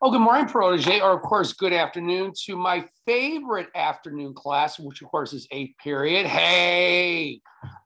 Oh, good morning, protege, or of course, good afternoon to my favorite afternoon class, which of course is eighth period. Hey,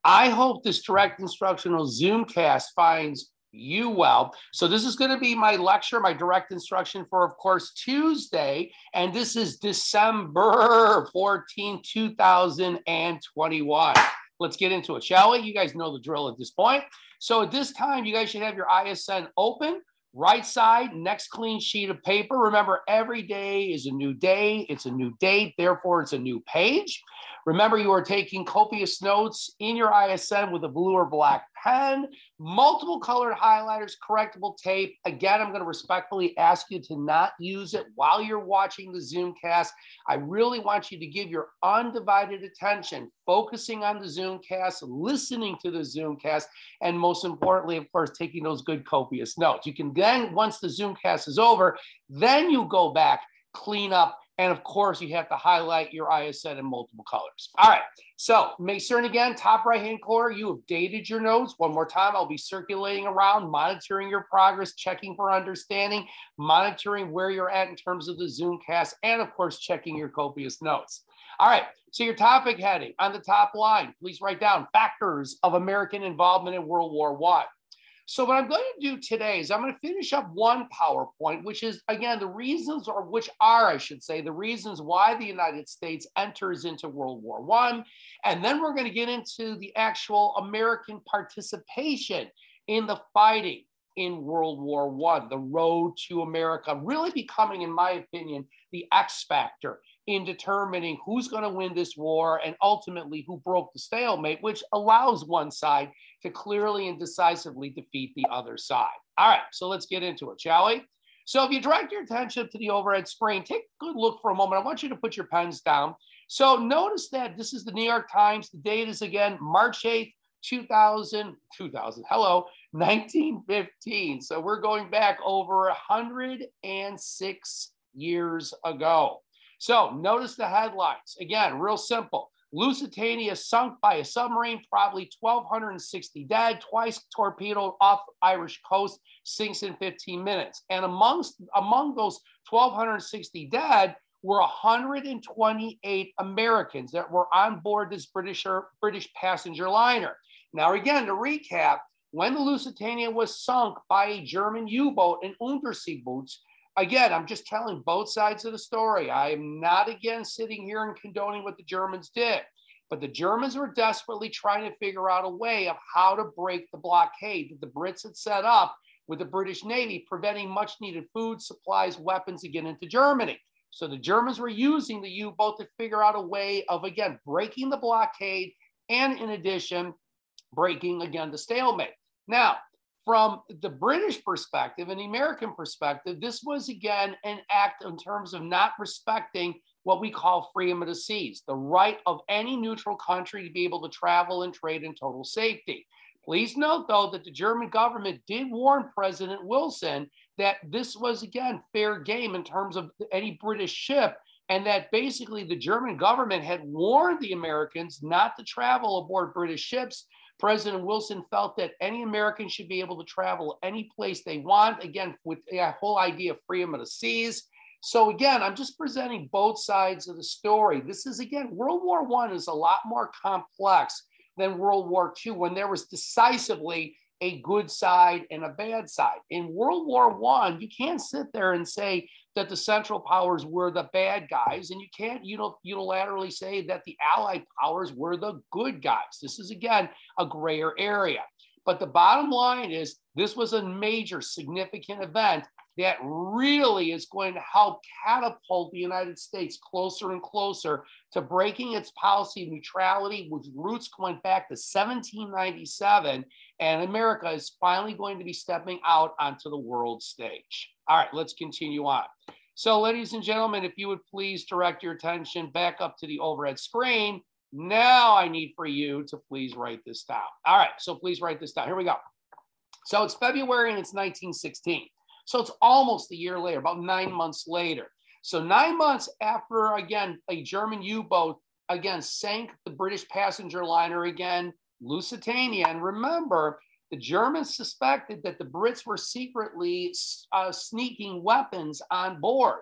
I hope this direct instructional Zoomcast finds you well. So this is going to be my lecture, my direct instruction for, of course, Tuesday, and this is December 14, 2021. Let's get into it, shall we? You guys know the drill at this point. So at this time, you guys should have your ISN open. Right side, next clean sheet of paper. Remember, every day is a new day. It's a new date. Therefore, it's a new page. Remember, you are taking copious notes in your ISN with a blue or black pen, multiple colored highlighters, correctable tape. Again, I'm going to respectfully ask you to not use it while you're watching the Zoomcast. I really want you to give your undivided attention, focusing on the Zoomcast, listening to the Zoomcast, and most importantly, of course, taking those good copious notes. You can then, once the Zoomcast is over, then you go back, clean up, and of course, you have to highlight your ISN in multiple colors. All right, so make certain again, top right-hand corner, you have dated your notes. One more time, I'll be circulating around, monitoring your progress, checking for understanding, monitoring where you're at in terms of the Zoomcast, and of course, checking your copious notes. All right, so your topic heading on the top line, please write down factors of American involvement in World War I. So what I'm going to do today is I'm going to finish up one PowerPoint, which is, again, the reasons, or which are, I should say, the reasons why the United States enters into World War I. And then we're going to get into the actual American participation in the fighting in World War I, the road to America, really becoming, in my opinion, the X factor in determining who's going to win this war and ultimately who broke the stalemate, which allows one side to clearly and decisively defeat the other side. All right, so let's get into it, shall we? So if you direct your attention to the overhead screen, take a good look for a moment. I want you to put your pens down. So notice that this is the New York Times. The date is, again, March 8th, 1915. So we're going back over 106 years ago. So notice the headlines. Again, real simple. Lusitania sunk by a submarine, probably 1,260 dead, twice torpedoed off Irish coast, sinks in 15 minutes. And among those 1,260 dead were 128 Americans that were on board this British passenger liner. Now, again, to recap, when the Lusitania was sunk by a German U-boat and Untersee boots, again, I'm just telling both sides of the story. I am not, again, sitting here and condoning what the Germans did. But the Germans were desperately trying to figure out a way of how to break the blockade that the Brits had set up with the British Navy, preventing much needed food, supplies, weapons to get into Germany. So the Germans were using the U-boat to figure out a way of, again, breaking the blockade and, in addition, breaking, again, the stalemate. Now, from the British perspective and the American perspective, this was, again, an act in terms of not respecting what we call freedom of the seas, the right of any neutral country to be able to travel and trade in total safety. Please note, though, that the German government did warn President Wilson that this was, again, fair game in terms of any British ship, and that basically the German government had warned the Americans not to travel aboard British ships. President Wilson felt that any American should be able to travel any place they want, again, with the whole idea of freedom of the seas. So again, I'm just presenting both sides of the story. This is, again, World War I is a lot more complex than World War II, when there was decisively a good side and a bad side. In World War I, you can't sit there and say that the Central Powers were the bad guys, and you can't unilaterally say that the Allied powers were the good guys. This is, again, a grayer area. But the bottom line is this was a major, significant event that really is going to help catapult the United States closer and closer to breaking its policy of neutrality, with roots going back to 1797. And America is finally going to be stepping out onto the world stage. All right, let's continue on. So, ladies and gentlemen, if you would please direct your attention back up to the overhead screen. Now I need for you to please write this down. All right, so please write this down. Here we go. So it's February and it's 1916. So it's almost a year later, about 9 months later. So 9 months after, again, a German U-boat, again, sank the British passenger liner, again, Lusitania. And remember, the Germans suspected that the Brits were secretly sneaking weapons on board.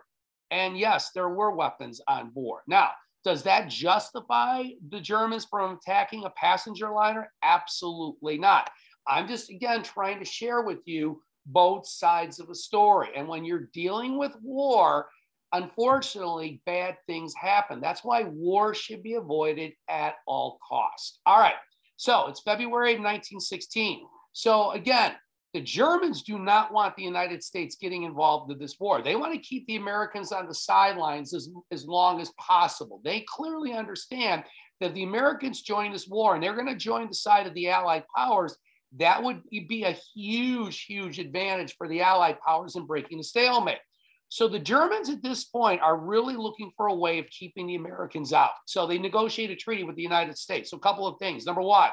And yes, there were weapons on board. Now, does that justify the Germans from attacking a passenger liner? Absolutely not. I'm just, again, trying to share with you both sides of a story. And when you're dealing with war, unfortunately, bad things happen. That's why war should be avoided at all costs. All right. So it's February of 1916. So again, the Germans do not want the United States getting involved in this war. They want to keep the Americans on the sidelines as long as possible. They clearly understand that the Americans join this war and they're going to join the side of the Allied powers. That would be a huge, huge advantage for the Allied powers in breaking the stalemate. So the Germans at this point are really looking for a way of keeping the Americans out. So they negotiate a treaty with the United States. So a couple of things. Number one,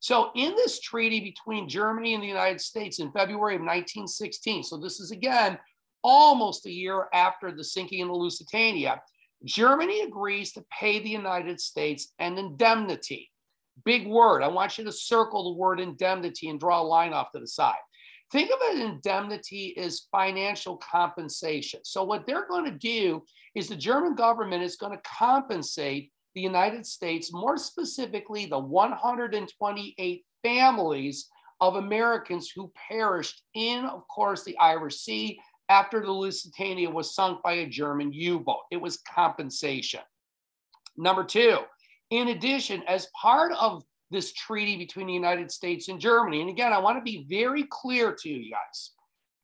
so in this treaty between Germany and the United States in February of 1916, so this is again almost a year after the sinking of the Lusitania, Germany agrees to pay the United States an indemnity. Big word. I want you to circle the word indemnity and draw a line off to the side. Think of an indemnity as financial compensation. So what they're going to do is the German government is going to compensate the United States, more specifically the 128 families of Americans who perished in, of course, the Irish Sea after the Lusitania was sunk by a German U-boat. It was compensation. Number two, in addition, as part of this treaty between the United States and Germany, and again, I want to be very clear to you guys,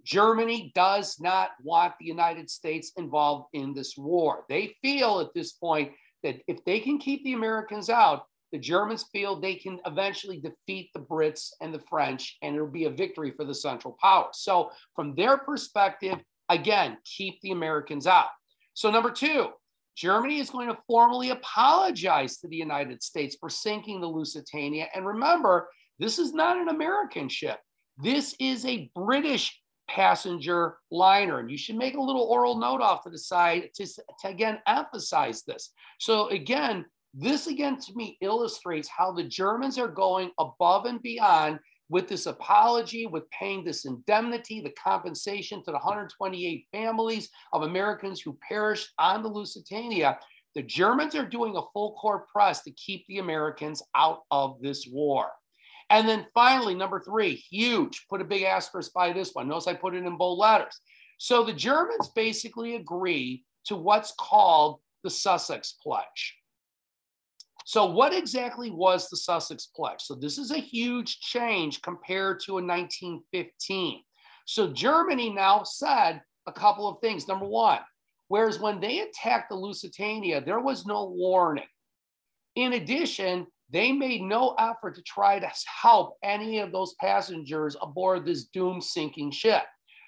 Germany does not want the United States involved in this war. They feel at this point that if they can keep the Americans out, the Germans feel they can eventually defeat the Brits and the French, and it'll be a victory for the Central Powers. So from their perspective, again, keep the Americans out. So number two, Germany is going to formally apologize to the United States for sinking the Lusitania. And remember, this is not an American ship. This is a British passenger liner. And you should make a little oral note off to the side to again, emphasize this. So again, this again to me illustrates how the Germans are going above and beyond with this apology, with paying this indemnity, the compensation to the 128 families of Americans who perished on the Lusitania. The Germans are doing a full court press to keep the Americans out of this war. And then finally, number three, huge, put a big asterisk by this one. Notice I put it in bold letters. So the Germans basically agree to what's called the Sussex Pledge. So what exactly was the Sussex Pledge? So this is a huge change compared to in 1915. So Germany now said a couple of things. Number one, whereas when they attacked the Lusitania, there was no warning. In addition, they made no effort to try to help any of those passengers aboard this doomed sinking ship.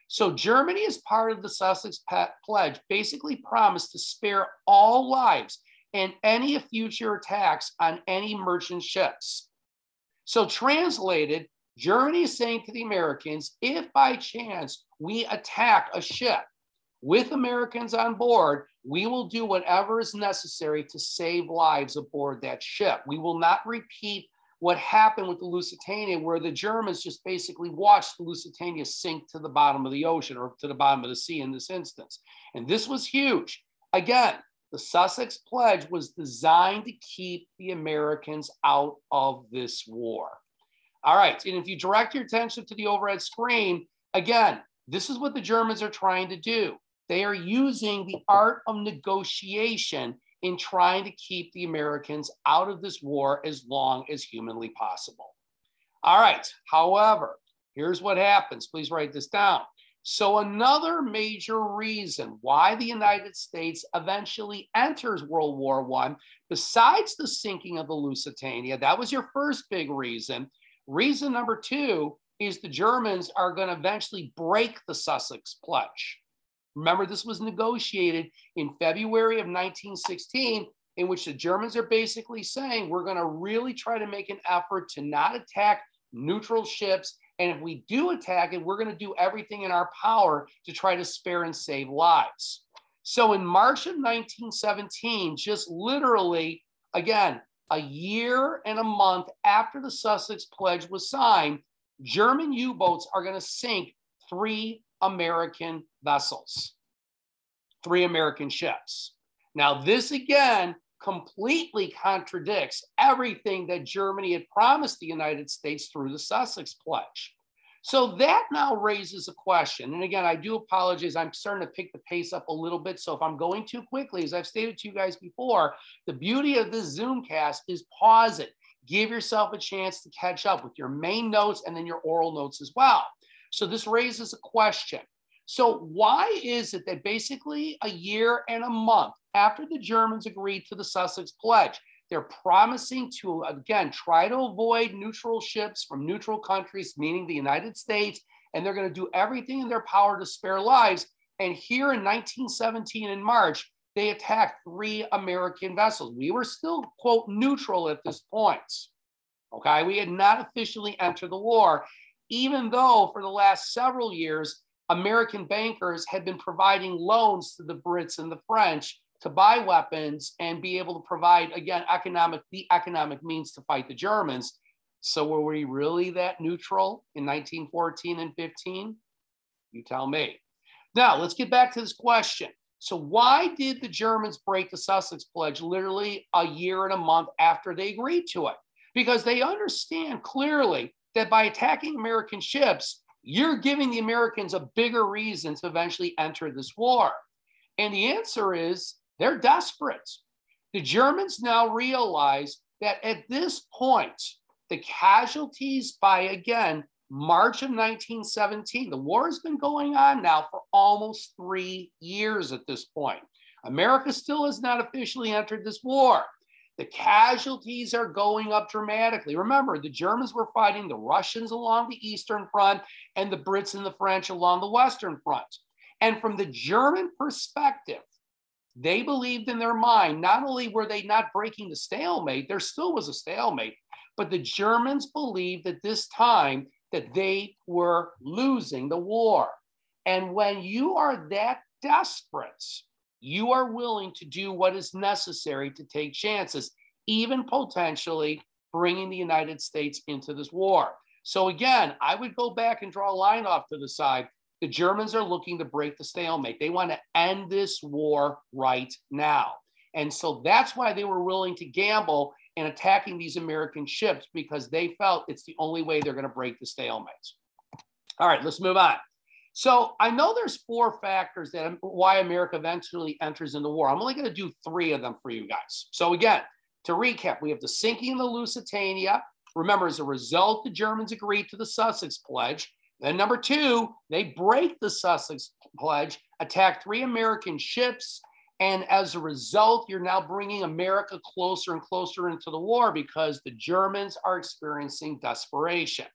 So Germany, as part of the Sussex Pledge, basically promised to spare all lives and any future attacks on any merchant ships. So translated, Germany is saying to the Americans, if by chance we attack a ship with Americans on board, we will do whatever is necessary to save lives aboard that ship. We will not repeat what happened with the Lusitania, where the Germans just basically watched the Lusitania sink to the bottom of the ocean, or to the bottom of the sea in this instance. And this was huge. Again, the Sussex Pledge was designed to keep the Americans out of this war. All right, and if you direct your attention to the overhead screen, again, this is what the Germans are trying to do. They are using the art of negotiation in trying to keep the Americans out of this war as long as humanly possible. All right, however, here's what happens. Please write this down. So another major reason why the United States eventually enters World War I, besides the sinking of the Lusitania, that was your first big reason. Reason number two is the Germans are going to eventually break the Sussex Pledge. Remember, this was negotiated in February of 1916, in which the Germans are basically saying, we're going to really try to make an effort to not attack neutral ships. And if we do attack it, we're going to do everything in our power to try to spare and save lives. So in March of 1917, just literally, again, a year and a month after the Sussex Pledge was signed, German U-boats are going to sink 3 American vessels, 3 American ships. Now, this again completely contradicts everything that Germany had promised the United States through the Sussex Pledge. So that now raises a question. And again, I do apologize. I'm starting to pick the pace up a little bit. So if I'm going too quickly, as I've stated to you guys before, the beauty of this Zoomcast is pause it. Give yourself a chance to catch up with your main notes and then your oral notes as well. So this raises a question. So why is it that basically a year and a month after the Germans agreed to the Sussex Pledge, they're promising to, again, try to avoid neutral ships from neutral countries, meaning the United States, and they're going to do everything in their power to spare lives. And here in 1917 in March, they attacked 3 American vessels. We were still, quote, neutral at this point. Okay, we had not officially entered the war, even though for the last several years, American bankers had been providing loans to the Brits and the French to buy weapons and be able to provide, again, the economic means to fight the Germans. So were we really that neutral in 1914 and 15? You tell me. Now, let's get back to this question. So why did the Germans break the Sussex Pledge literally a year and a month after they agreed to it? Because they understand clearly that by attacking American ships, you're giving the Americans a bigger reason to eventually enter this war. And the answer is they're desperate. The Germans now realize that at this point, the casualties by, again, March of 1917, the war has been going on now for almost 3 years at this point. America still has not officially entered this war. The casualties are going up dramatically. Remember, the Germans were fighting the Russians along the Eastern Front and the Brits and the French along the Western Front. And from the German perspective, they believed in their mind, not only were they not breaking the stalemate, there still was a stalemate, but the Germans believed at this time that they were losing the war. And when you are that desperate, you are willing to do what is necessary to take chances, even potentially bringing the United States into this war. So again, I would go back and draw a line off to the side. The Germans are looking to break the stalemate. They want to end this war right now. And so that's why they were willing to gamble in attacking these American ships, because they felt it's the only way they're going to break the stalemate. All right, let's move on. So I know there's 4 factors that why America eventually enters into war. I'm only going to do 3 of them for you guys. So again, to recap, we have the sinking of the Lusitania. Remember, as a result, the Germans agreed to the Sussex Pledge. Then number 2, they break the Sussex Pledge, attack 3 American ships. And as a result, you're now bringing America closer and closer into the war because the Germans are experiencing desperation.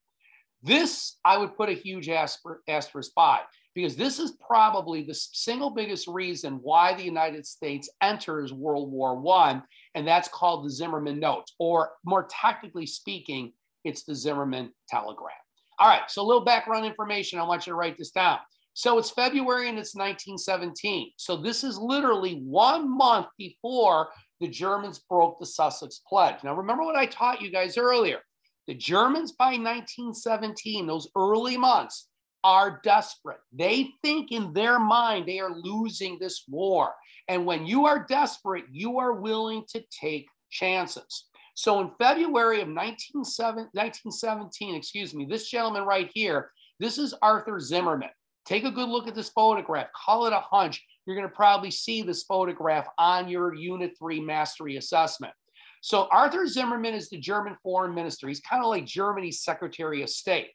This, I would put a huge asterisk by, because this is probably the single biggest reason why the United States enters World War I, and that's called the Zimmerman Note, or more technically speaking, it's the Zimmerman Telegram. All right, so a little background information. I want you to write this down. So it's February and it's 1917. So this is literally 1 month before the Germans broke the Sussex Pledge. Now, remember what I taught you guys earlier. The Germans by 1917, those early months, are desperate. They think in their mind they are losing this war. And when you are desperate, you are willing to take chances. So in February of 1917, this gentleman right here, this is Arthur Zimmerman. Take a good look at this photograph. Call it a hunch. You're going to probably see this photograph on your Unit 3 Mastery Assessment. So Arthur Zimmerman is the German foreign minister. He's kind of like Germany's Secretary of State.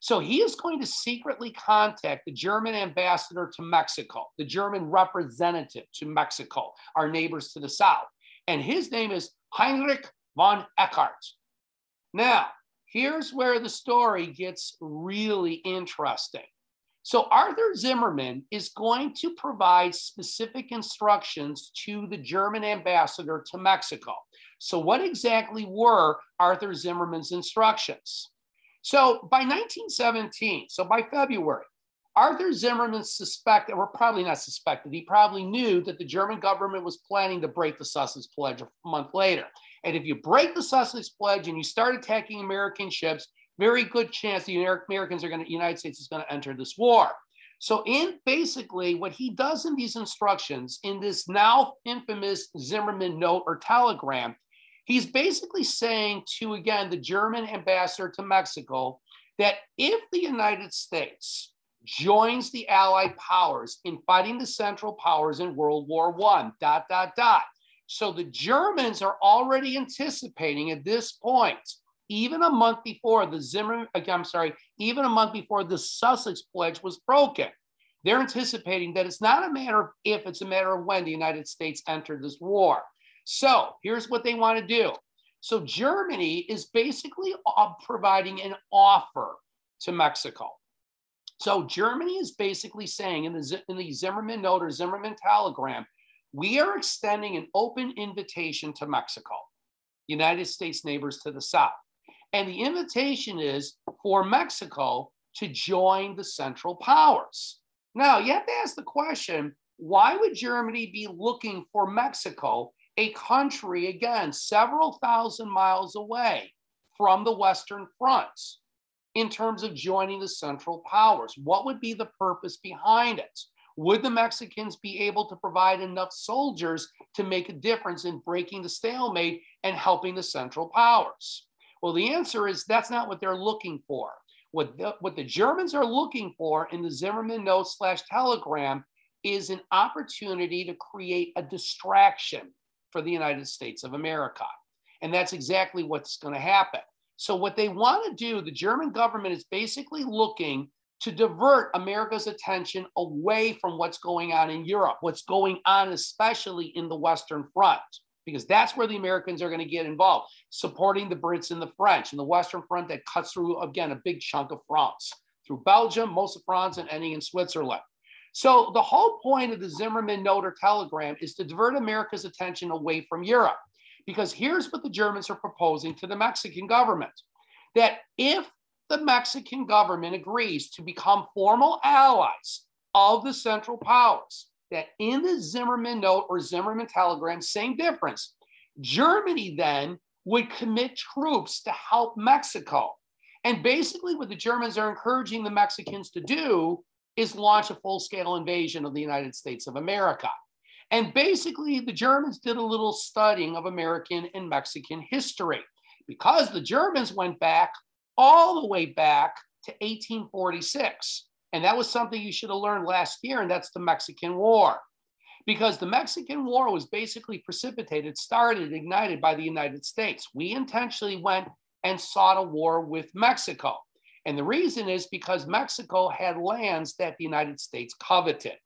So he is going to secretly contact the German ambassador to Mexico, the German representative to Mexico, our neighbors to the south. And his name is Heinrich von Eckart. Now, here's where the story gets really interesting. So Arthur Zimmerman is going to provide specific instructions to the German ambassador to Mexico. So what exactly were Arthur Zimmerman's instructions? So by 1917, so by February, Arthur Zimmerman suspected, or probably not suspected, he probably knew that the German government was planning to break the Sussex Pledge a month later. And if you break the Sussex Pledge and you start attacking American ships, very good chance the United States is going to enter this war. So in basically what he does in these instructions in this now infamous Zimmerman note or telegram, he's basically saying to, again, the German ambassador to Mexico, that if the United States joins the Allied powers in fighting the Central Powers in World War I, ... So the Germans are already anticipating at this point, even a month before the even a month before the Sussex Pledge was broken, they're anticipating that it's not a matter of if, it's a matter of when the United States entered this war. So here's what they want to do. So Germany is basically providing an offer to Mexico. So Germany is basically saying in the Zimmerman note or Zimmerman telegram, we are extending an open invitation to Mexico, United States neighbors to the south. And the invitation is for Mexico to join the Central Powers. Now, you have to ask the question, why would Germany be looking for Mexico, a country, again, several thousand miles away from the Western Front, in terms of joining the Central Powers? What would be the purpose behind it? Would the Mexicans be able to provide enough soldiers to make a difference in breaking the stalemate and helping the Central Powers? Well, the answer is that's not what they're looking for. What the Germans are looking for in the Zimmerman note / telegram is an opportunity to create a distraction for the United States of America. And that's exactly what's going to happen. So what they want to do, the German government is basically looking to divert America's attention away from what's going on in Europe, what's going on especially in the Western Front, because that's where the Americans are going to get involved, supporting the Brits and the French, and the Western Front that cuts through, again, a big chunk of France, through Belgium, most of France, and ending in Switzerland. So the whole point of the Zimmerman note or telegram is to divert America's attention away from Europe, because here's what the Germans are proposing to the Mexican government, that if the Mexican government agrees to become formal allies of the Central Powers, that in the Zimmerman note or Zimmerman telegram, same difference, Germany then would commit troops to help Mexico. And basically what the Germans are encouraging the Mexicans to do is launch a full-scale invasion of the United States of America. And basically the Germans did a little studying of American and Mexican history, because the Germans went back all the way back to 1846. And that was something you should have learned last year, and that's the Mexican War. Because the Mexican War was basically started, ignited by the United States. We intentionally went and sought a war with Mexico. And the reason is because Mexico had lands that the United States coveted.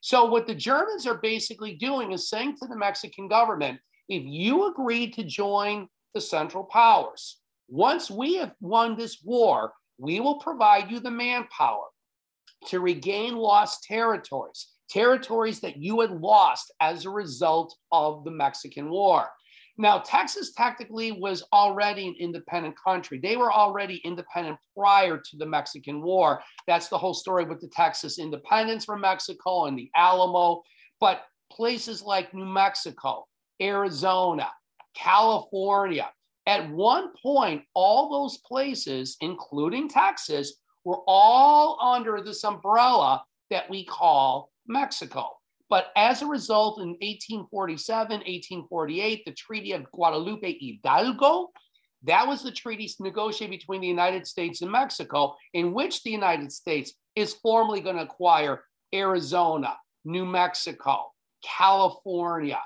So what the Germans are basically doing is saying to the Mexican government, if you agree to join the Central Powers, once we have won this war, we will provide you the manpower to regain lost territories, territories that you had lost as a result of the Mexican War. Now, Texas technically was already an independent country. They were already independent prior to the Mexican War. That's the whole story with the Texas independence from Mexico and the Alamo. But places like New Mexico, Arizona, California, at one point, all those places, including Texas, were all under this umbrella that we call Mexico. But as a result, in 1847, 1848, the Treaty of Guadalupe Hidalgo, that was the treaty negotiated between the United States and Mexico, in which the United States is formally going to acquire Arizona, New Mexico, California,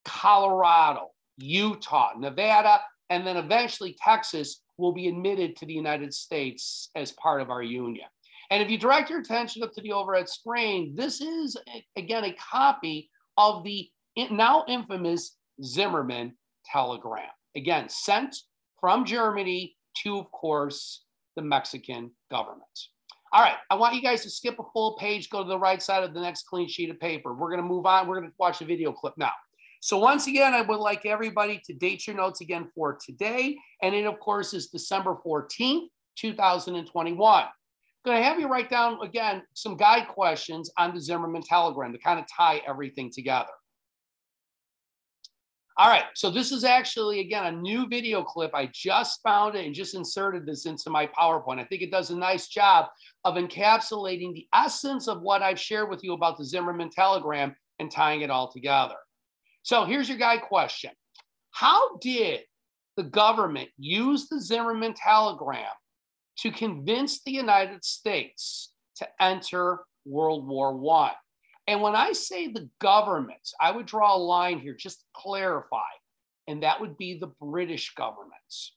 Colorado, Utah, Nevada, and then eventually Texas will be admitted to the United States as part of our union. And if you direct your attention up to the overhead screen, this is, again, a copy of the now infamous Zimmerman telegram. Again, sent from Germany to, of course, the Mexican government. All right, I want you guys to skip a full page, go to the right side of the next clean sheet of paper. We're going to move on. We're going to watch a video clip now. So once again, I would like everybody to date your notes again for today. And it, of course, is December 14th, 2021. Going to have you write down, again, some guide questions on the Zimmerman telegram to kind of tie everything together. All right, so this is actually, again, a new video clip. I just found it and just inserted this into my PowerPoint. I think it does a nice job of encapsulating the essence of what I've shared with you about the Zimmerman telegram and tying it all together. So here's your guide question. How did the government use the Zimmerman telegram to convince the United States to enter World War I? And when I say the governments, I would draw a line here just to clarify, and that would be the British governments.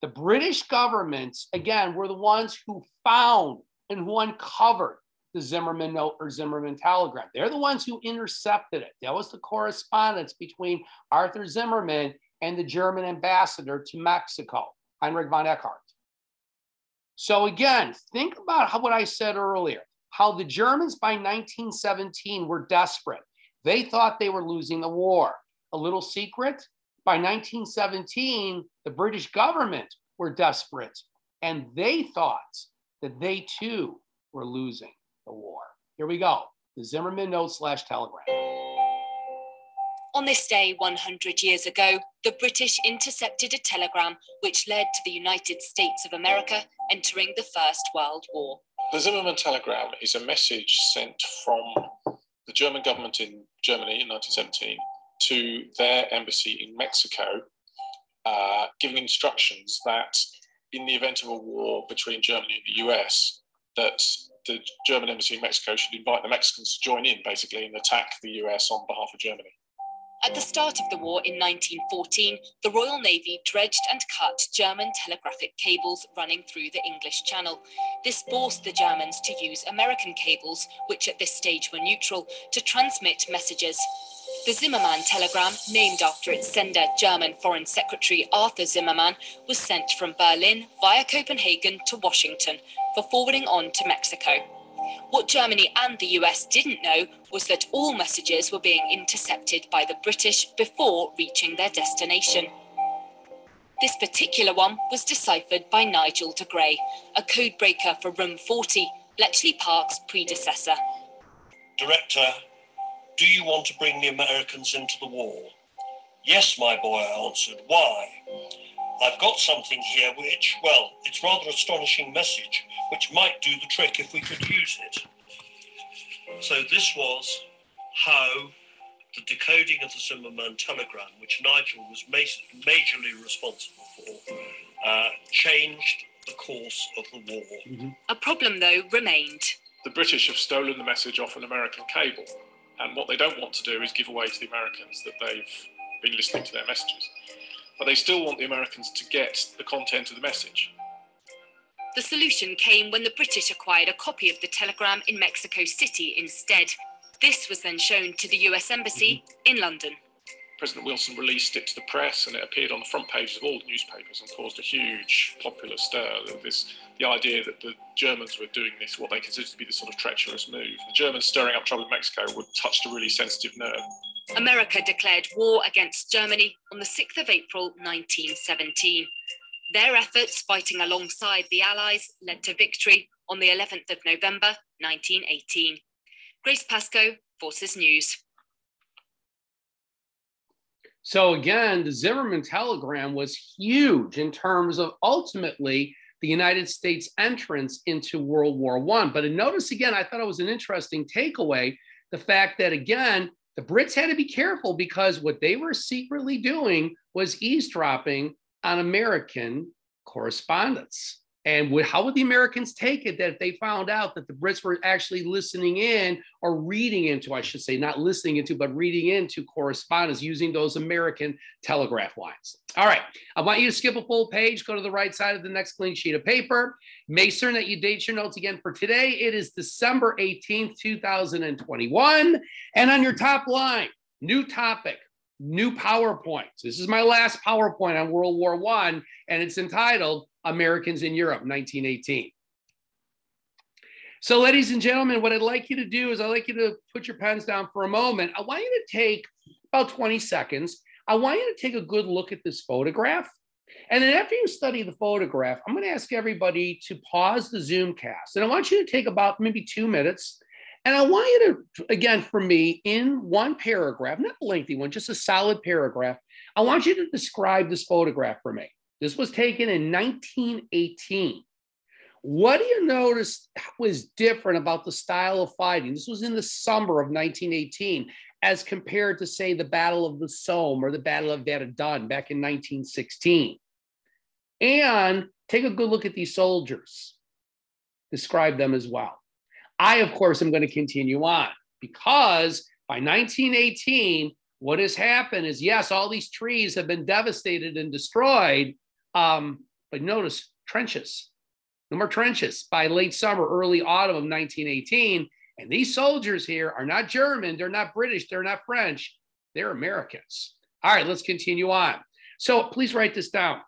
The British governments, again, were the ones who found and who uncovered the Zimmerman note or Zimmerman telegram. They're the ones who intercepted it. That was the correspondence between Arthur Zimmerman and the German ambassador to Mexico, Heinrich von Eckhardt. So again, think about what I said earlier, how the Germans by 1917 were desperate. They thought they were losing the war. A little secret, by 1917, the British government were desperate, and they thought that they too were losing the war. Here we go, the Zimmerman note / telegram. On this day 100 years ago, the British intercepted a telegram which led to the United States of America entering the First World War. The Zimmerman telegram is a message sent from the German government in Germany in 1917 to their embassy in Mexico, giving instructions that in the event of a war between Germany and the US, that the German embassy in Mexico should invite the Mexicans to join in, basically, and attack the US on behalf of Germany. At the start of the war in 1914, the Royal Navy dredged and cut German telegraphic cables running through the English Channel. This forced the Germans to use American cables, which at this stage were neutral, to transmit messages. The Zimmermann telegram, named after its sender, German Foreign Secretary Arthur Zimmermann, was sent from Berlin via Copenhagen to Washington for forwarding on to Mexico. What Germany and the US didn't know was that all messages were being intercepted by the British before reaching their destination. This particular one was deciphered by Nigel de Grey, a codebreaker for Room 40, Bletchley Park's predecessor. Director, do you want to bring the Americans into the war? Yes, my boy, I answered. Why? I've got something here which, well, it's rather astonishing message, which might do the trick if we could use it. So this was how the decoding of the Zimmermann telegram, which Nigel was majorly responsible for, changed the course of the war. Mm-hmm. A problem, though, remained. The British have stolen the message off an American cable, and what they don't want to do is give away to the Americans that they've been listening to their messages. But they still want the Americans to get the content of the message. The solution came when the British acquired a copy of the telegram in Mexico City instead. This was then shown to the US Embassy in London. President Wilson released it to the press, and it appeared on the front pages of all the newspapers and caused a huge popular stir. The idea that the Germans were doing this, what they considered to be this sort of treacherous move. The Germans stirring up trouble in Mexico would touch a really sensitive nerve. America declared war against Germany on the 6th of April 1917. Their efforts fighting alongside the Allies led to victory on the 11th of November 1918. Grace Pascoe, Forces News. So again, the Zimmerman telegram was huge in terms of ultimately the United States entrance into World War I. But notice again, I thought it was an interesting takeaway, the fact that again, the Brits had to be careful because what they were secretly doing was eavesdropping on American correspondence. And how would the Americans take it that if they found out that the Brits were actually listening in or reading into, I should say, not listening into, but reading into correspondence using those American telegraph lines? All right, I want you to skip a full page, go to the right side of the next clean sheet of paper. Make certain that you date your notes again for today. It is December 18th, 2021. And on your top line, new topic, new PowerPoint. This is my last PowerPoint on World War I, and it's entitled Americans in Europe, 1918. So ladies and gentlemen, what I'd like you to do is I'd like you to put your pens down for a moment. I want you to take about 20 seconds. I want you to take a good look at this photograph. And then after you study the photograph, I'm going to ask everybody to pause the Zoomcast. And I want you to take about maybe 2 minutes. And I want you to, again, for me, in one paragraph, not a lengthy one, just a solid paragraph, I want you to describe this photograph for me. This was taken in 1918. What do you notice was different about the style of fighting? This was in the summer of 1918 as compared to, say, the Battle of the Somme or the Battle of Verdun back in 1916. And take a good look at these soldiers. Describe them as well. I, of course, am going to continue on because by 1918, what has happened is, yes, all these trees have been devastated and destroyed, but notice trenches. No more trenches by late summer, early autumn of 1918. And these soldiers here are not German, they're not British, they're not French, they're Americans. All right, let's continue on. So please write this down.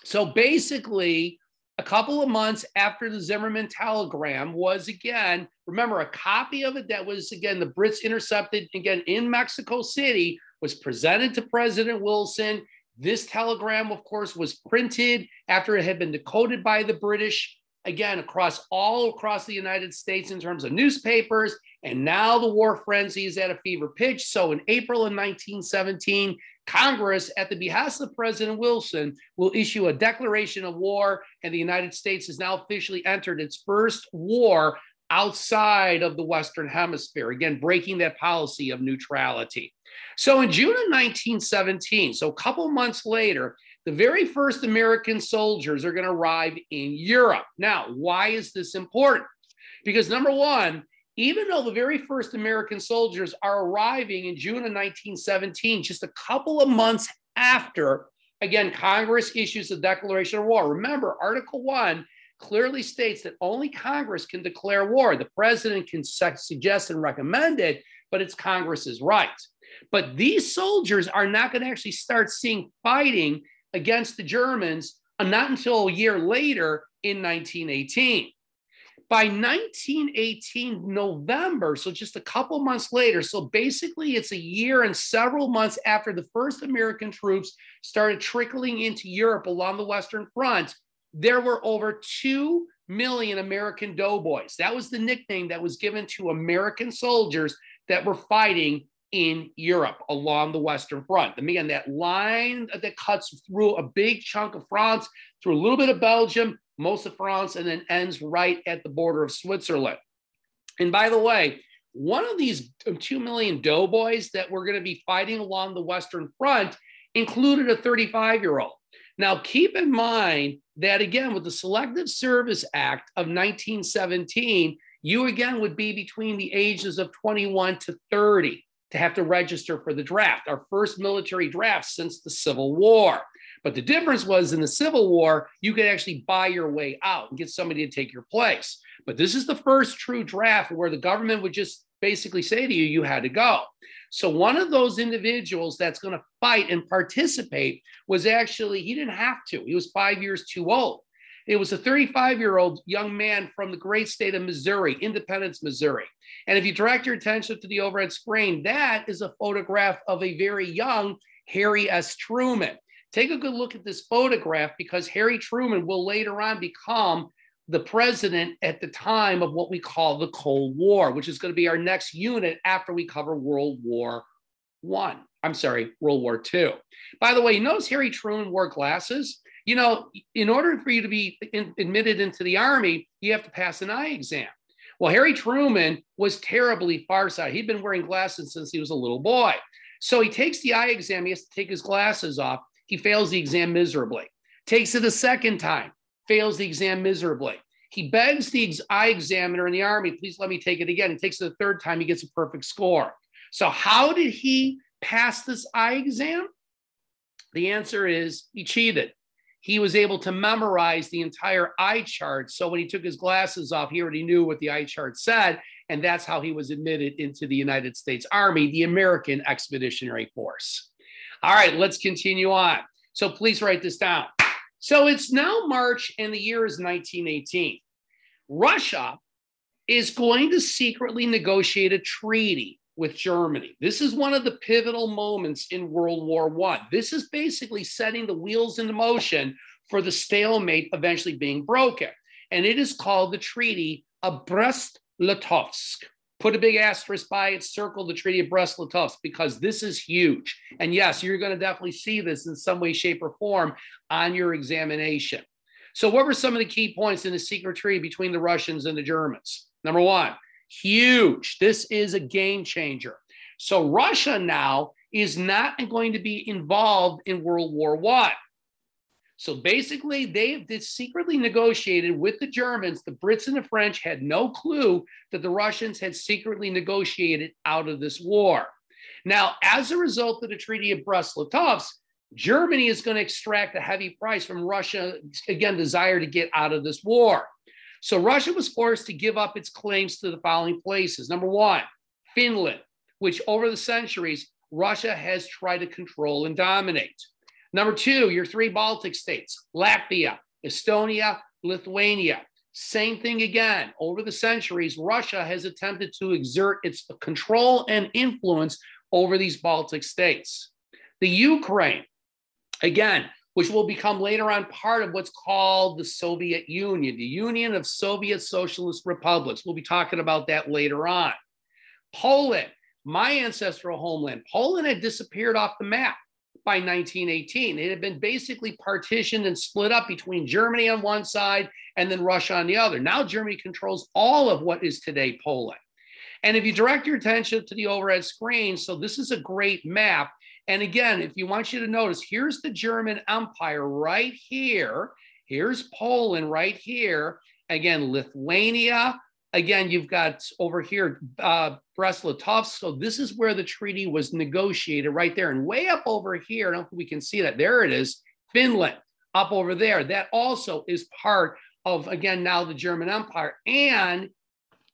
So basically, a couple of months after the Zimmerman telegram was, again, remember, a copy of it that was, again, the Brits intercepted, again, in Mexico City, was presented to President Wilson. This telegram, of course, was printed after it had been decoded by the British, again, all across the United States in terms of newspapers. And now the war frenzy is at a fever pitch. So in April of 1917, Congress, at the behest of President Wilson, will issue a declaration of war, and the United States has now officially entered its first war outside of the Western Hemisphere, again, breaking that policy of neutrality. So in June of 1917, so a couple months later, the very first American soldiers are going to arrive in Europe. Now, why is this important? Because number one, even though the very first American soldiers are arriving in June of 1917, just a couple of months after, again, Congress issues the declaration of war. Remember, Article 1 clearly states that only Congress can declare war. The president can suggest and recommend it, but it's Congress's right. But these soldiers are not going to actually start seeing fighting against the Germans not until a year later in 1918. By 1918 November, so just a couple months later, so basically it's a year and several months after the first American troops started trickling into Europe along the Western Front, there were over 2 million American doughboys. That was the nickname that was given to American soldiers that were fighting in Europe along the Western Front. Again, that line that cuts through a big chunk of France, through a little bit of Belgium, most of France, and then ends right at the border of Switzerland. And by the way, one of these 2 million doughboys that were going to be fighting along the Western Front included a 35-year-old. Now, keep in mind that, again, with the Selective Service Act of 1917, you again would be between the ages of 21 to 30 to have to register for the draft, our first military draft since the Civil War. But the difference was in the Civil War, you could actually buy your way out and get somebody to take your place. But this is the first true draft where the government would just basically say to you, you had to go. So one of those individuals that's going to fight and participate was actually, he didn't have to. He was 5 years too old. It was a 35-year-old young man from the great state of Missouri, Independence, Missouri. And if you direct your attention to the overhead screen, that is a photograph of a very young Harry S. Truman. Take a good look at this photograph because Harry Truman will later on become the president at the time of what we call the Cold War, which is going to be our next unit after we cover World War II. By the way, you notice Harry Truman wore glasses. You know, in order for you to be admitted into the Army, you have to pass an eye exam. Well, Harry Truman was terribly farsighted. He'd been wearing glasses since he was a little boy. So he takes the eye exam. He has to take his glasses off. He fails the exam miserably. Takes it a second time. Fails the exam miserably. He begs the eye examiner in the Army, please let me take it again. He takes it a third time. He gets a perfect score. So how did he pass this eye exam? The answer is he cheated. He was able to memorize the entire eye chart. So when he took his glasses off, he already knew what the eye chart said. And that's how he was admitted into the United States Army, the American Expeditionary Force. All right, let's continue on. So please write this down. So it's now March and the year is 1918. Russia is going to secretly negotiate a treaty with Germany. This is one of the pivotal moments in World War I. This is basically setting the wheels into motion for the stalemate eventually being broken. And it is called the Treaty of Brest-Litovsk. Put a big asterisk by it, circle the Treaty of Brest-Litovsk, because this is huge. And yes, you're going to definitely see this in some way, shape, or form on your examination. So what were some of the key points in the secret treaty between the Russians and the Germans? Number one, huge. This is a game changer. So Russia now is not going to be involved in World War I. So basically, they secretly negotiated with the Germans. The Brits and the French had no clue that the Russians had secretly negotiated out of this war. Now, as a result of the Treaty of Brest-Litovsk, Germany is going to extract a heavy price from Russia, again, desire to get out of this war. So Russia was forced to give up its claims to the following places. Number one, Finland, which over the centuries, Russia has tried to control and dominate. Number two, your three Baltic states, Latvia, Estonia, Lithuania. Same thing again. Over the centuries, Russia has attempted to exert its control and influence over these Baltic states. The Ukraine, again, which will become later on part of what's called the Soviet Union, the Union of Soviet Socialist Republics. We'll be talking about that later on. Poland, my ancestral homeland. Poland had disappeared off the map by 1918. It had been basically partitioned and split up between Germany on one side and then Russia on the other. Now Germany controls all of what is today Poland. And if you direct your attention to the overhead screen, so this is a great map. And again, if you want you to notice, here's the German Empire right here. Here's Poland right here. Again, Lithuania. Again, you've got over here, Brest-Litovsk. So this is where the treaty was negotiated right there. And way up over here, I don't think we can see that. There it is, Finland, up over there. That also is part of, again, now the German Empire. And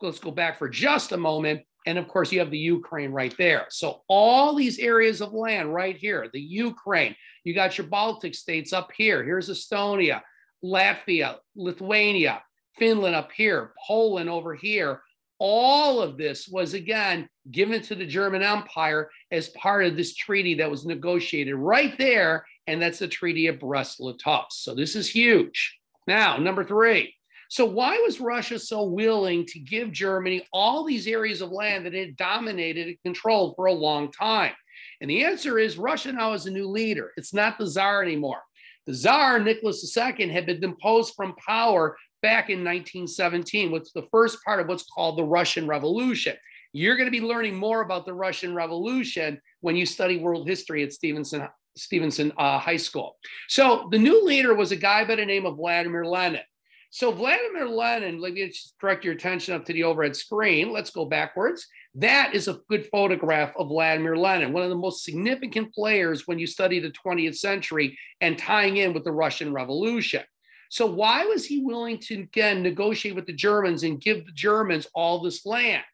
let's go back for just a moment. And of course, you have the Ukraine right there. So all these areas of land right here, the Ukraine, you got your Baltic states up here. Here's Estonia, Latvia, Lithuania, Finland up here, Poland over here. All of this was, again, given to the German Empire as part of this treaty that was negotiated right there, and that's the Treaty of Brest-Litovsk. So this is huge. Now, number three. So why was Russia so willing to give Germany all these areas of land that it had dominated and controlled for a long time? And the answer is Russia now has a new leader. It's not the Tsar anymore. The Tsar, Nicholas II, had been deposed from power back in 1917, which is the first part of what's called the Russian Revolution. You're going to be learning more about the Russian Revolution when you study world history at Stevenson High School. So the new leader was a guy by the name of Vladimir Lenin. So Vladimir Lenin, let me just direct your attention up to the overhead screen. Let's go backwards. That is a good photograph of Vladimir Lenin, one of the most significant players when you study the 20th century and tying in with the Russian Revolution. So why was he willing to, again, negotiate with the Germans and give the Germans all this land?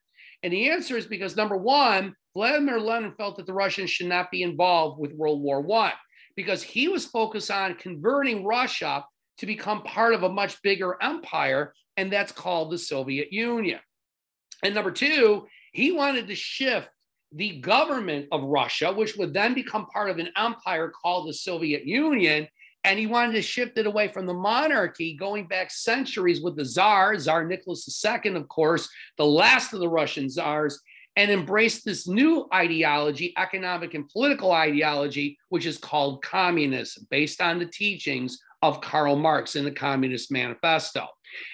And the answer is because, number one, Vladimir Lenin felt that the Russians should not be involved with World War I because he was focused on converting Russia to become part of a much bigger empire, and that's called the Soviet Union. And number two, he wanted to shift the government of Russia, which would then become part of an empire called the Soviet Union, and he wanted to shift it away from the monarchy going back centuries with the Tsar Nicholas II, of course, the last of the Russian Tsars, and embrace this new ideology, economic and political ideology, which is called communism, based on the teachings of Karl Marx in the Communist Manifesto.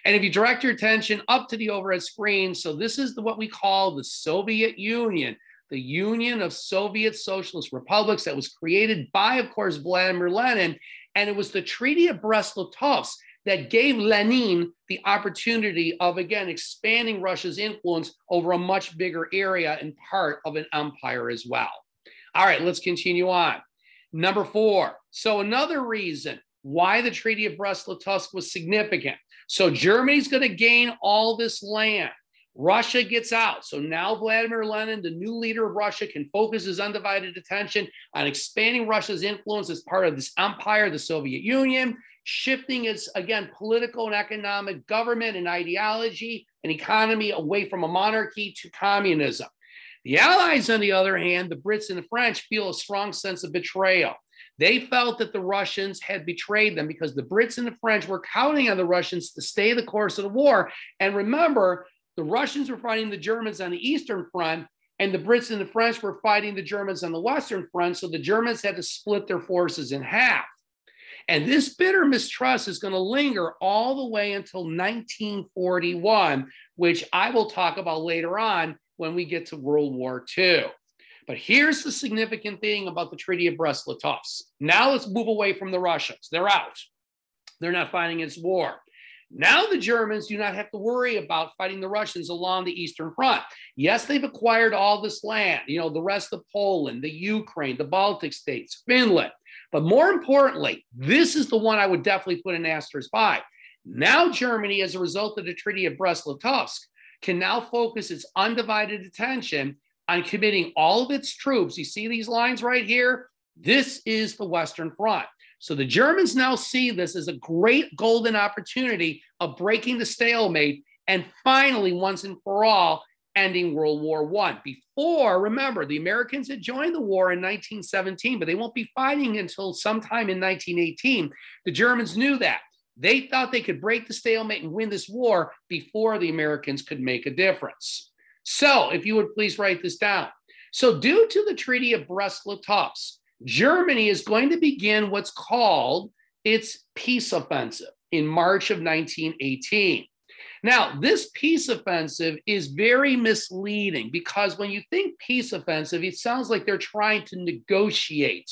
And if you direct your attention up to the overhead screen, so this is what we call the Soviet Union, the Union of Soviet Socialist Republics that was created by, of course, Vladimir Lenin. And it was the Treaty of Brest-Litovsk that gave Lenin the opportunity of, again, expanding Russia's influence over a much bigger area and part of an empire as well. All right, let's continue on. Number four. So another reason why the Treaty of Brest-Litovsk was significant. So Germany's going to gain all this land. Russia gets out. So now Vladimir Lenin, the new leader of Russia, can focus his undivided attention on expanding Russia's influence as part of this empire, the Soviet Union, shifting its, again, political and economic government and ideology and economy away from a monarchy to communism. The Allies, on the other hand, the Brits and the French, feel a strong sense of betrayal. They felt that the Russians had betrayed them because the Brits and the French were counting on the Russians to stay the course of the war. And remember, The Russians were fighting the Germans on the Eastern Front, and the Brits and the French were fighting the Germans on the Western Front. So the Germans had to split their forces in half. And this bitter mistrust is going to linger all the way until 1941, which I will talk about later on when we get to World War II. But here's the significant thing about the Treaty of Brest-Litovsk. Now let's move away from the Russians. They're out. They're not fighting this war. Now the Germans do not have to worry about fighting the Russians along the Eastern Front. Yes, they've acquired all this land, the rest of Poland, the Ukraine, the Baltic states, Finland. But more importantly, this is the one I would definitely put an asterisk by. Now Germany, as a result of the Treaty of Brest-Litovsk, can now focus its undivided attention on committing all of its troops. You see these lines right here? This is the Western Front. So the Germans now see this as a great golden opportunity of breaking the stalemate and finally, once and for all, ending World War I. Before, remember, the Americans had joined the war in 1917, but they won't be fighting until sometime in 1918. The Germans knew that. They thought they could break the stalemate and win this war before the Americans could make a difference. So if you would please write this down. So due to the Treaty of Brest-Litovsk, Germany is going to begin what's called its peace offensive in March of 1918. Now, this peace offensive is very misleading because when you think peace offensive, it sounds like they're trying to negotiate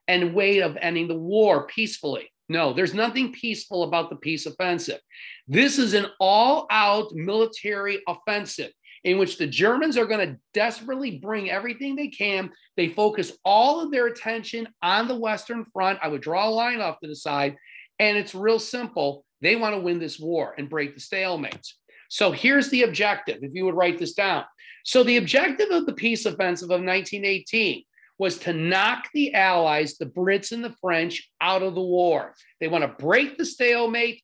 a way of ending the war peacefully. No, there's nothing peaceful about the peace offensive. This is an all-out military offensive in which the Germans are going to desperately bring everything they can. They focus all of their attention on the Western Front. I would draw a line off to the side, and it's real simple. They want to win this war and break the stalemate. So here's the objective, if you would write this down. So the objective of the peace offensive of 1918 was to knock the Allies, the Brits and the French, out of the war. They want to break the stalemate,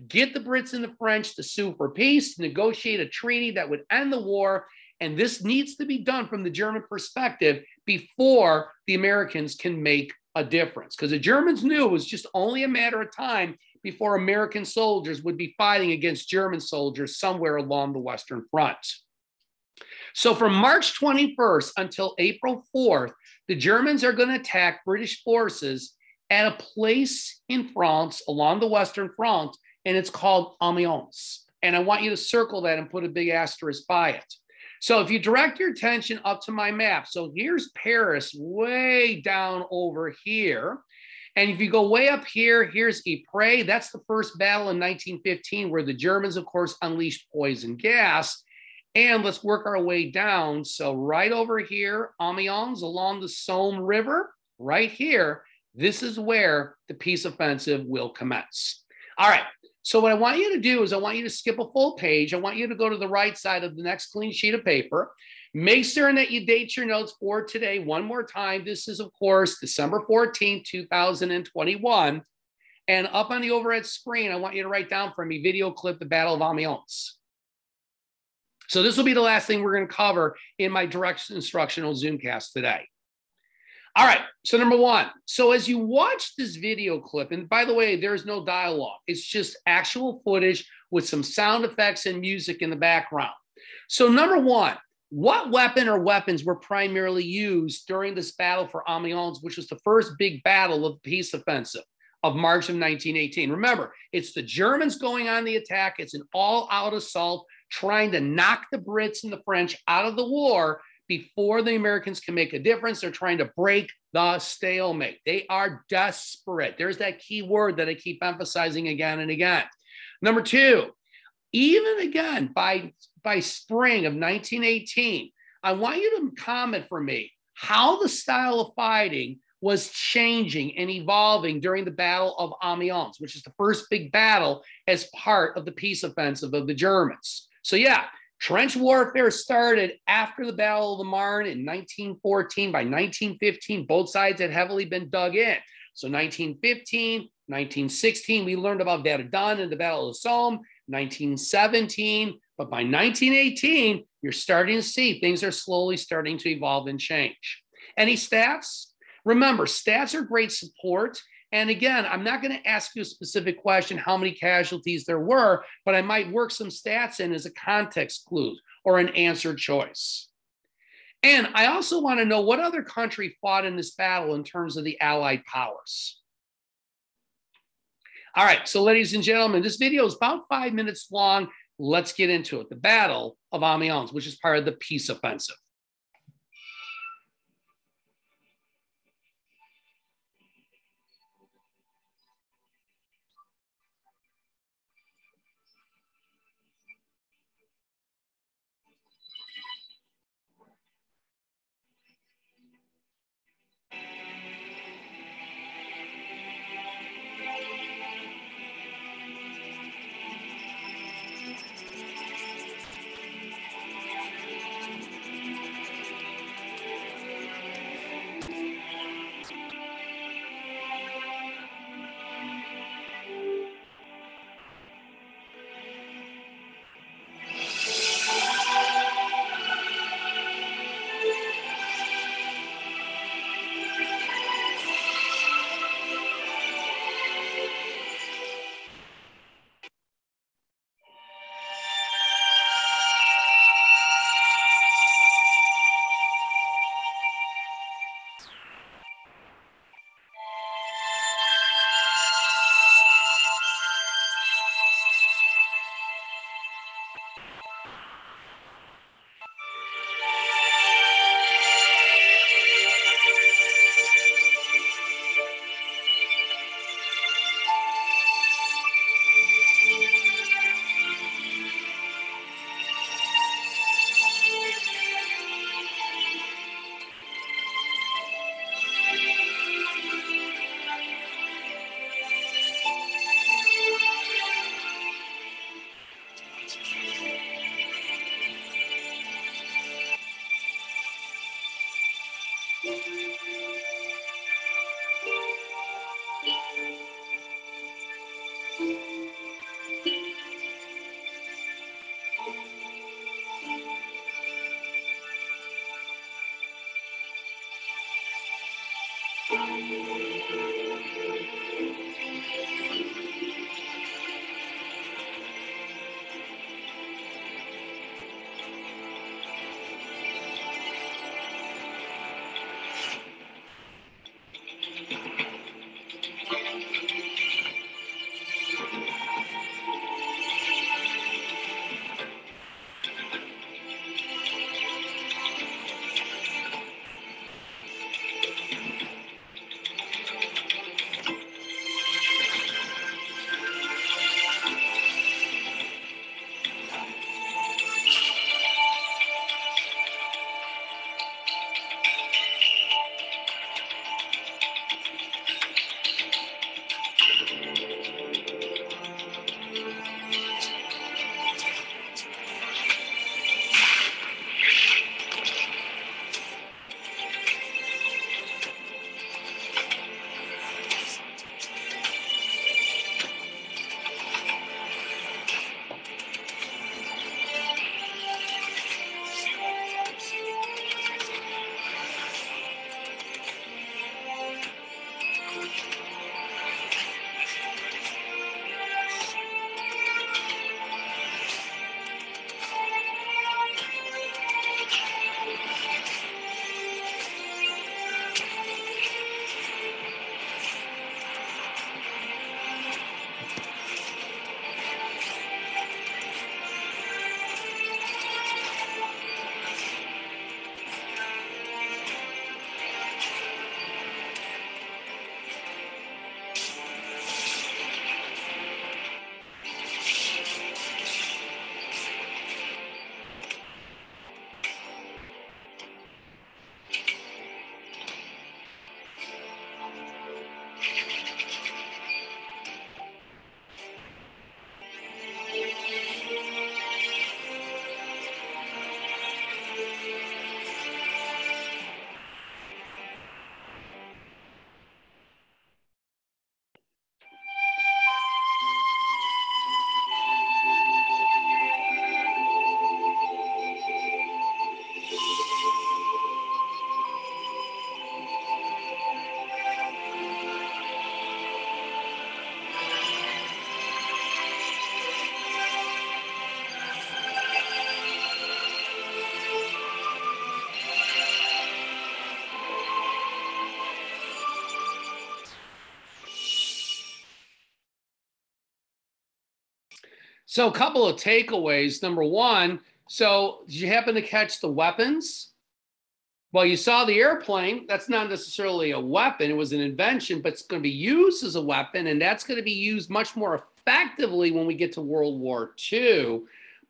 get the Brits and the French to sue for peace, negotiate a treaty that would end the war. And this needs to be done from the German perspective before the Americans can make a difference. Because the Germans knew it was just only a matter of time before American soldiers would be fighting against German soldiers somewhere along the Western Front. So from March 21st until April 4th, the Germans are going to attack British forces at a place in France along the Western Front, and it's called Amiens. And I want you to circle that and put a big asterisk by it. So if you direct your attention up to my map, so here's Paris way down over here. And if you go way up here, here's Ypres. That's the first battle in 1915 where the Germans, of course, unleashed poison gas. And let's work our way down. So right over here, Amiens along the Somme River, right here, this is where the peace offensive will commence. All right. So what I want you to do is I want you to skip a full page. I want you to go to the right side of the next clean sheet of paper. Make certain that you date your notes for today one more time. This is, of course, December 14th, 2021. And up on the overhead screen, I want you to write down for me video clip, the Battle of Amiens. So this will be the last thing we're going to cover in my direct instructional Zoomcast today. All right, so number one. So as you watch this video clip, and by the way, there's no dialogue. It's just actual footage with some sound effects and music in the background. So number one, what weapon or weapons were primarily used during this battle for Amiens, which was the first big battle of the peace offensive of March of 1918? Remember, it's the Germans going on the attack. It's an all-out assault trying to knock the Brits and the French out of the war before the Americans can make a difference. They're trying to break the stalemate. They are desperate. There's that key word that I keep emphasizing again and again. Number two, even again, by spring of 1918, I want you to comment for me how the style of fighting was changing and evolving during the Battle of Amiens, which is the first big battle as part of the peace offensive of the Germans. So yeah, trench warfare started after the Battle of the Marne in 1914. By 1915, both sides had heavily been dug in. So 1915, 1916, we learned about Verdun and the Battle of the Somme, 1917. But by 1918, you're starting to see things are slowly starting to evolve and change. Any stats? Remember, stats are great support. And again, I'm not going to ask you a specific question, how many casualties there were, but I might work some stats in as a context clue or an answer choice. And I also want to know what other country fought in this battle in terms of the Allied powers. All right, so ladies and gentlemen, this video is about 5 minutes long. Let's get into it. The Battle of Amiens, which is part of the peace offensive. So a couple of takeaways. Number one, so did you happen to catch the weapons? Well, you saw the airplane. That's not necessarily a weapon. It was an invention, but it's going to be used as a weapon, and that's going to be used much more effectively when we get to World War II.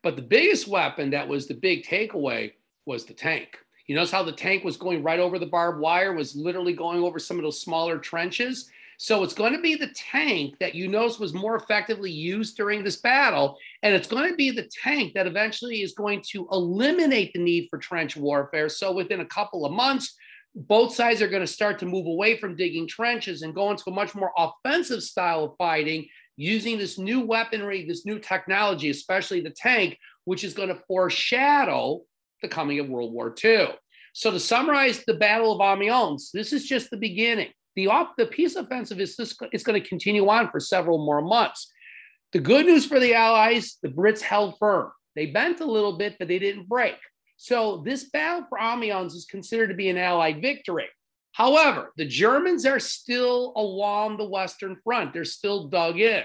But the biggest weapon that was the big takeaway was the tank. You notice how the tank was going right over the barbed wire, was literally going over some of those smaller trenches. So it's going to be the tank that you notice was more effectively used during this battle. And it's going to be the tank that eventually is going to eliminate the need for trench warfare. So within a couple of months, both sides are going to start to move away from digging trenches and go into a much more offensive style of fighting using this new weaponry, this new technology, especially the tank, which is going to foreshadow the coming of World War II. So to summarize the Battle of Amiens, this is just the beginning. The peace offensive is going to continue on for several more months. The good news for the Allies, the Brits held firm. They bent a little bit, but they didn't break. So this battle for Amiens is considered to be an Allied victory. However, the Germans are still along the Western Front. They're still dug in.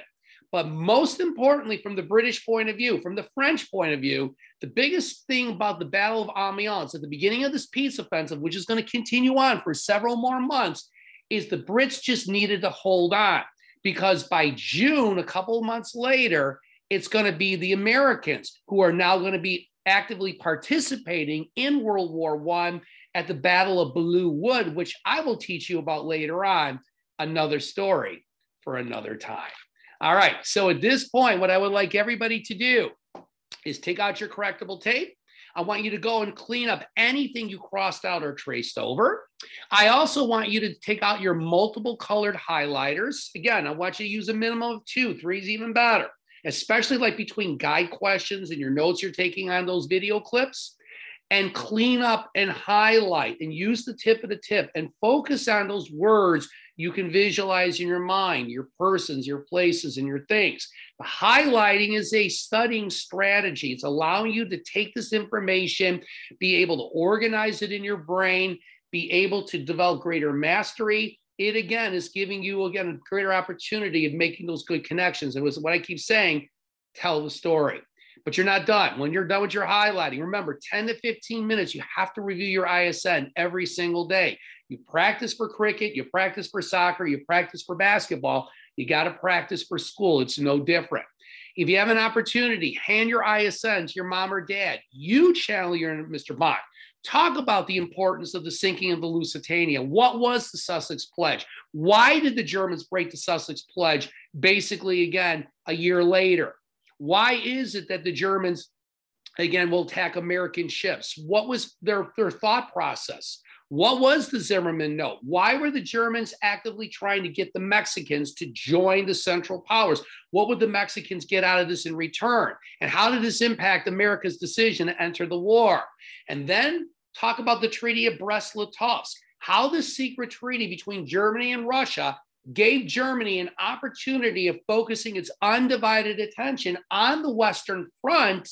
But most importantly, from the British point of view, from the French point of view, the biggest thing about the Battle of Amiens at the beginning of this peace offensive, which is going to continue on for several more months, is the Brits just needed to hold on, because by June, a couple of months later, it's going to be the Americans who are now going to be actively participating in World War I at the Battle of Belleau Wood, which I will teach you about later on, another story for another time. All right, so at this point, what I would like everybody to do is take out your correctable tape. I want you to go and clean up anything you crossed out or traced over. I also want you to take out your multiple colored highlighters. Again, I want you to use a minimum of 2, 3 is even better, especially like between guide questions and your notes you're taking on those video clips. And clean up and highlight and use the tip of the tip and focus on those words you can visualize in your mind, your persons, your places, and your things. The highlighting is a studying strategy. It's allowing you to take this information, be able to organize it in your brain, be able to develop greater mastery. It, again, is giving you, again, a greater opportunity of making those good connections. It was what I keep saying, tell the story. But you're not done. When you're done with your highlighting, remember 10 to 15 minutes, you have to review your ISN every single day. You practice for cricket, you practice for soccer, you practice for basketball, you got to practice for school. It's no different. If you have an opportunity, hand your ISN to your mom or dad. You channel your Mr. Bonk. Talk about the importance of the sinking of the Lusitania. What was the Sussex Pledge? Why did the Germans break the Sussex Pledge basically, again, a year later? Why is it that the Germans, again, will attack American ships? What was their thought process? What was the Zimmerman Note? Why were the Germans actively trying to get the Mexicans to join the Central Powers? What would the Mexicans get out of this in return? And how did this impact America's decision to enter the war? And then talk about the Treaty of Brest-Litovsk, how the secret treaty between Germany and Russia gave Germany an opportunity of focusing its undivided attention on the Western Front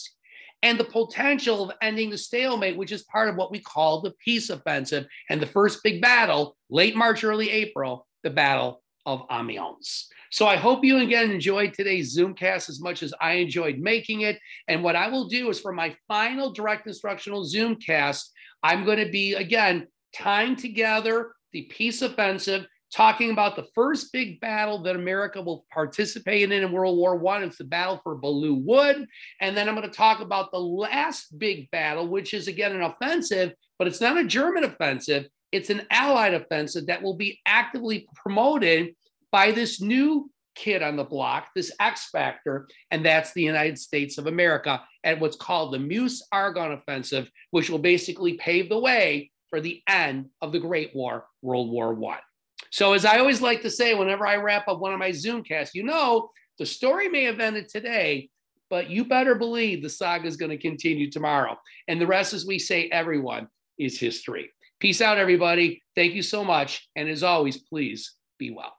and the potential of ending the stalemate, which is part of what we call the peace offensive. And the first big battle, late March, early April, the Battle of Amiens. So I hope you again enjoyed today's Zoomcast as much as I enjoyed making it. And what I will do is for my final direct instructional Zoomcast, I'm going to be, again, tying together the peace offensive, talking about the first big battle that America will participate in World War I. It's the battle for Belleau Wood. And then I'm going to talk about the last big battle, which is, again, an offensive, but it's not a German offensive. It's an Allied offensive that will be actively promoted by this new kid on the block, this X factor, and that's the United States of America at what's called the Meuse-Argonne Offensive, which will basically pave the way for the end of the Great War, World War I. So as I always like to say, whenever I wrap up one of my Zoomcasts, you know, the story may have ended today, but you better believe the saga is going to continue tomorrow. And the rest, as we say, everyone, is history. Peace out, everybody. Thank you so much. And as always, please be well.